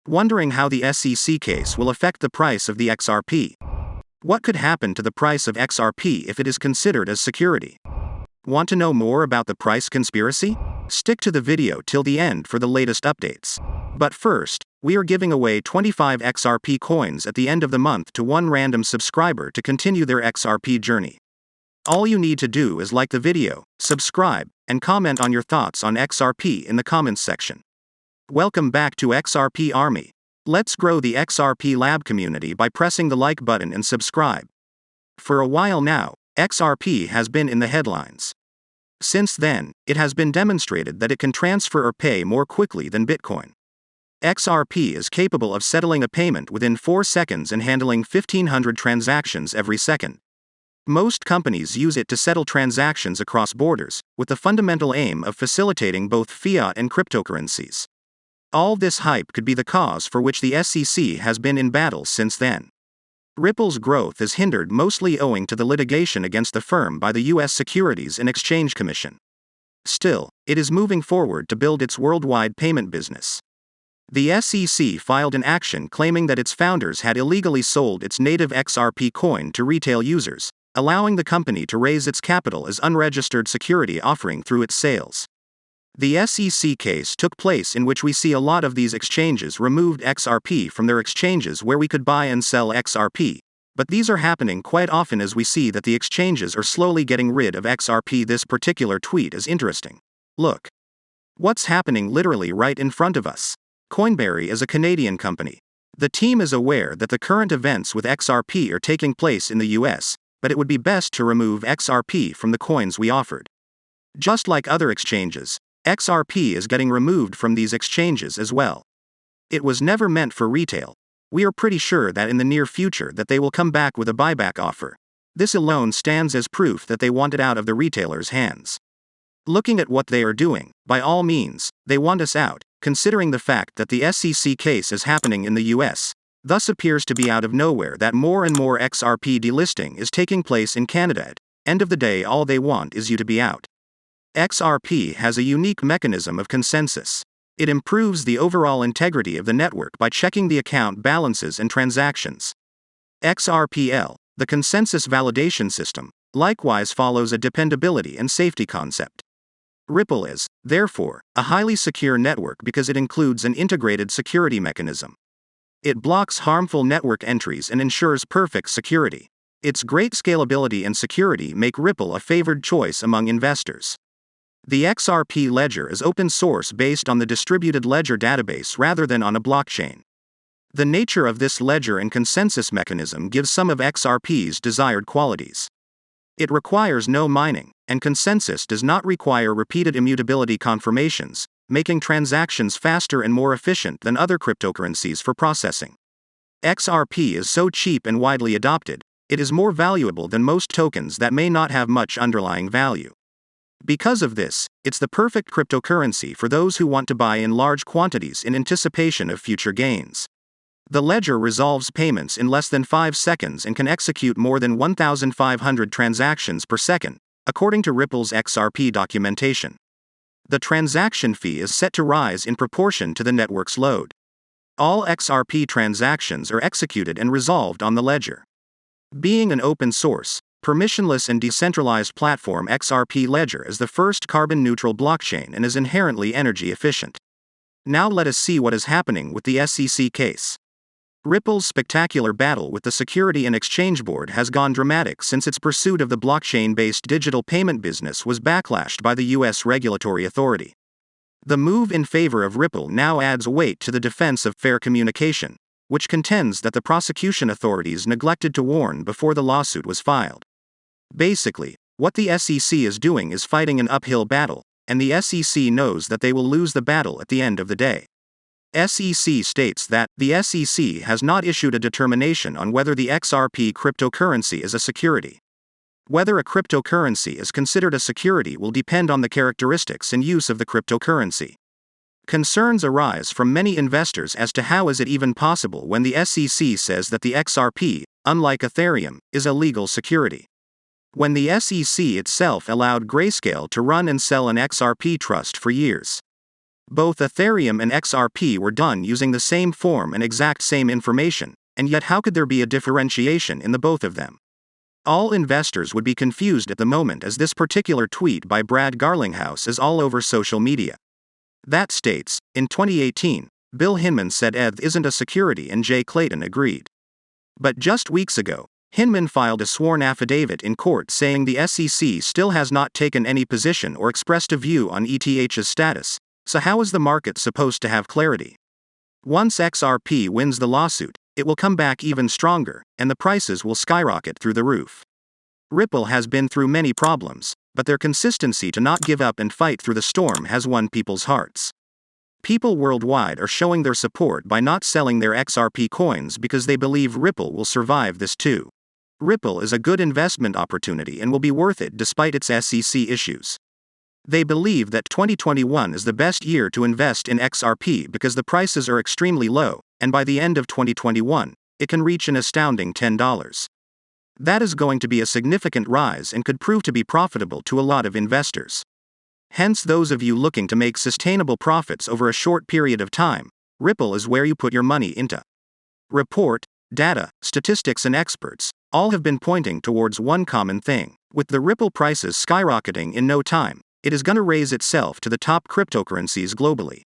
Wondering how the SEC case will affect the price of the XRP? What could happen to the price of XRP if it is considered as security? Want to know more about the price conspiracy? Stick to the video till the end for the latest updates. But first, we are giving away 25 XRP coins at the end of the month to one random subscriber to continue their XRP journey. All you need to do is like the video, subscribe, and comment on your thoughts on XRP in the comments section. Welcome back to XRP Army. Let's grow the XRP Lab community by pressing the like button and subscribe. For a while now, XRP has been in the headlines. Since then, it has been demonstrated that it can transfer or pay more quickly than Bitcoin. XRP is capable of settling a payment within 4 seconds and handling 1,500 transactions every second. Most companies use it to settle transactions across borders, with the fundamental aim of facilitating both fiat and cryptocurrencies. All this hype could be the cause for which the SEC has been in battle since then. Ripple's growth is hindered mostly owing to the litigation against the firm by the U.S. Securities and Exchange Commission. Still, it is moving forward to build its worldwide payment business. The SEC filed an action claiming that its founders had illegally sold its native XRP coin to retail users, allowing the company to raise its capital as unregistered security offering through its sales. The SEC case took place in which we see a lot of these exchanges removed XRP from their exchanges where we could buy and sell XRP, but these are happening quite often as we see that the exchanges are slowly getting rid of XRP. This particular tweet is interesting. Look. What's happening literally right in front of us? Coinberry is a Canadian company. The team is aware that the current events with XRP are taking place in the US, but it would be best to remove XRP from the coins we offered. Just like other exchanges, XRP is getting removed from these exchanges as well. It was never meant for retail. We are pretty sure that in the near future that they will come back with a buyback offer. This alone stands as proof that they want it out of the retailers' hands. Looking at what they are doing, by all means, they want us out, considering the fact that the SEC case is happening in the US. Thus appears to be out of nowhere that more and more XRP delisting is taking place in Canada. At the end of the day, all they want is you to be out. XRP has a unique mechanism of consensus. It improves the overall integrity of the network by checking the account balances and transactions. XRPL, the consensus validation system, likewise follows a dependability and safety concept. Ripple is, therefore, a highly secure network because it includes an integrated security mechanism. It blocks harmful network entries and ensures perfect security. Its great scalability and security make Ripple a favored choice among investors. The XRP ledger is open source based on the distributed ledger database rather than on a blockchain. The nature of this ledger and consensus mechanism gives some of XRP's desired qualities. It requires no mining, and consensus does not require repeated immutability confirmations, making transactions faster and more efficient than other cryptocurrencies for processing. XRP is so cheap and widely adopted, it is more valuable than most tokens that may not have much underlying value. Because of this, it's the perfect cryptocurrency for those who want to buy in large quantities in anticipation of future gains. The ledger resolves payments in less than 5 seconds and can execute more than 1,500 transactions per second, according to Ripple's XRP documentation. The transaction fee is set to rise in proportion to the network's load. All XRP transactions are executed and resolved on the ledger. Being an open source, permissionless and decentralized platform, XRP Ledger is the first carbon-neutral blockchain and is inherently energy efficient. Now let us see what is happening with the SEC case. Ripple's spectacular battle with the Security and Exchange Board has gone dramatic since its pursuit of the blockchain-based digital payment business was backlashed by the U.S. regulatory authority. The move in favor of Ripple now adds weight to the defense of fair communication, which contends that the prosecution authorities neglected to warn before the lawsuit was filed. Basically, what the SEC is doing is fighting an uphill battle, and the SEC knows that they will lose the battle at the end of the day. SEC states that the SEC has not issued a determination on whether the XRP cryptocurrency is a security. Whether a cryptocurrency is considered a security will depend on the characteristics and use of the cryptocurrency. Concerns arise from many investors as to how is it even possible when the SEC says that the XRP, unlike Ethereum, is a legal security. When the SEC itself allowed Grayscale to run and sell an XRP trust for years. Both Ethereum and XRP were done using the same form and exact same information, and yet how could there be a differentiation in the both of them? All investors would be confused at the moment, as this particular tweet by Brad Garlinghouse is all over social media. That states, in 2018, Bill Hinman said ETH isn't a security and Jay Clayton agreed. But just weeks ago, Hinman filed a sworn affidavit in court saying the SEC still has not taken any position or expressed a view on ETH's status, so how is the market supposed to have clarity? Once XRP wins the lawsuit, it will come back even stronger, and the prices will skyrocket through the roof. Ripple has been through many problems, but their consistency to not give up and fight through the storm has won people's hearts. People worldwide are showing their support by not selling their XRP coins because they believe Ripple will survive this too. Ripple is a good investment opportunity and will be worth it despite its SEC issues. They believe that 2021 is the best year to invest in XRP because the prices are extremely low, and by the end of 2021, it can reach an astounding $10. That is going to be a significant rise and could prove to be profitable to a lot of investors. Hence, those of you looking to make sustainable profits over a short period of time, Ripple is where you put your money into. Report, data, statistics, and experts all have been pointing towards one common thing. With the Ripple prices skyrocketing in no time, it is going to raise itself to the top cryptocurrencies globally.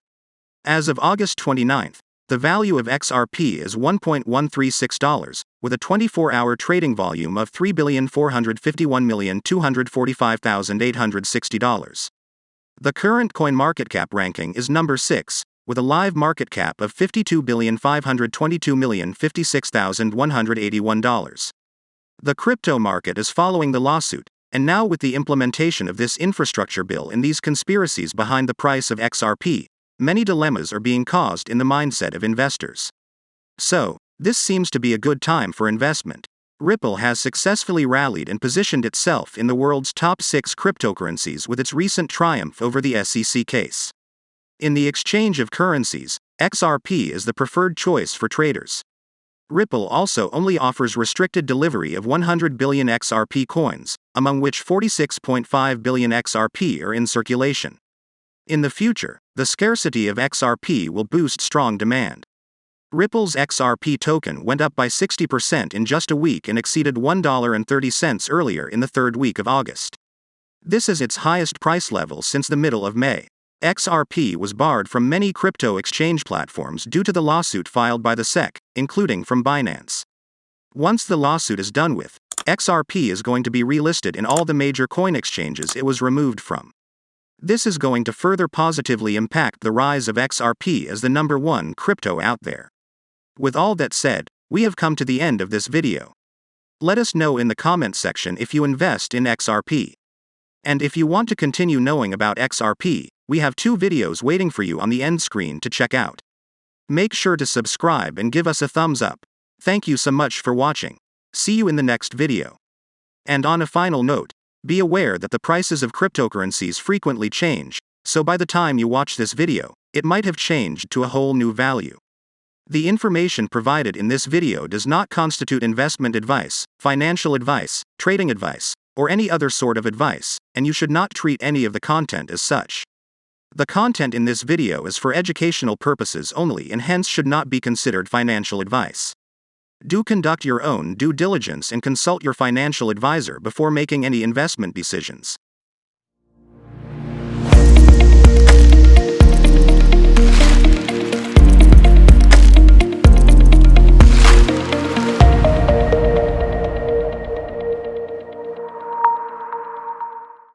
As of August 29th, the value of XRP is $1.136, with a 24-hour trading volume of $3,451,245,860. The current CoinMarketCap ranking is number 6, with a live market cap of $52,522,056,181. The crypto market is following the lawsuit, and now with the implementation of this infrastructure bill and these conspiracies behind the price of XRP, many dilemmas are being caused in the mindset of investors. So, this seems to be a good time for investment. Ripple has successfully rallied and positioned itself in the world's top 6 cryptocurrencies with its recent triumph over the SEC case. In the exchange of currencies, XRP is the preferred choice for traders. Ripple also only offers restricted delivery of 100 billion XRP coins, among which 46.5 billion XRP are in circulation. In the future, the scarcity of XRP will boost strong demand. Ripple's XRP token went up by 60% in just a week and exceeded $1.30 earlier in the third week of August. This is its highest price level since the middle of May. XRP was barred from many crypto exchange platforms due to the lawsuit filed by the SEC, including from Binance. Once the lawsuit is done with, XRP is going to be relisted in all the major coin exchanges it was removed from. This is going to further positively impact the rise of XRP as the number one crypto out there. With all that said, we have come to the end of this video. Let us know in the comments section if you invest in XRP. And if you want to continue knowing about XRP, we have 2 videos waiting for you on the end screen to check out. Make sure to subscribe and give us a thumbs up. Thank you so much for watching. See you in the next video. And on a final note, be aware that the prices of cryptocurrencies frequently change, so by the time you watch this video, it might have changed to a whole new value. The information provided in this video does not constitute investment advice, financial advice, trading advice, or any other sort of advice, and you should not treat any of the content as such. The content in this video is for educational purposes only and hence should not be considered financial advice. Do conduct your own due diligence and consult your financial advisor before making any investment decisions.